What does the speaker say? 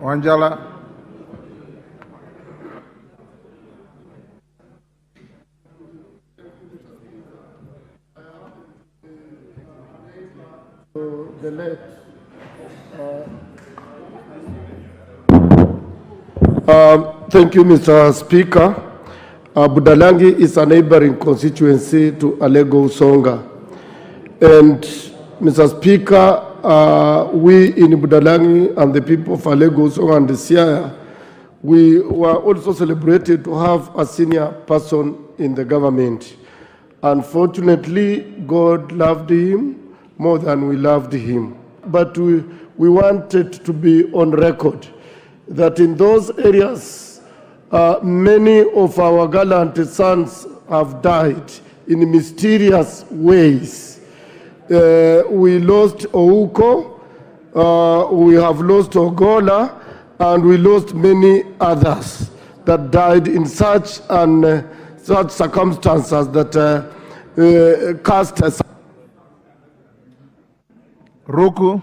Wanjala. The late, thank you, Mr. Speaker. Budalangi is a neighboring constituency to Alego Usonga. And Mr. Speaker, we in Budalangi and the people of Alego Usonga and the Siaya, we were also celebrated to have a senior person in the government. Unfortunately, God loved him more than we loved him. But we wanted to be on record that in those areas, many of our gallant sons have died in mysterious ways. We lost Ouko, we have lost Ogolla, and we lost many others that died in such circumstances that cast us. Ruku.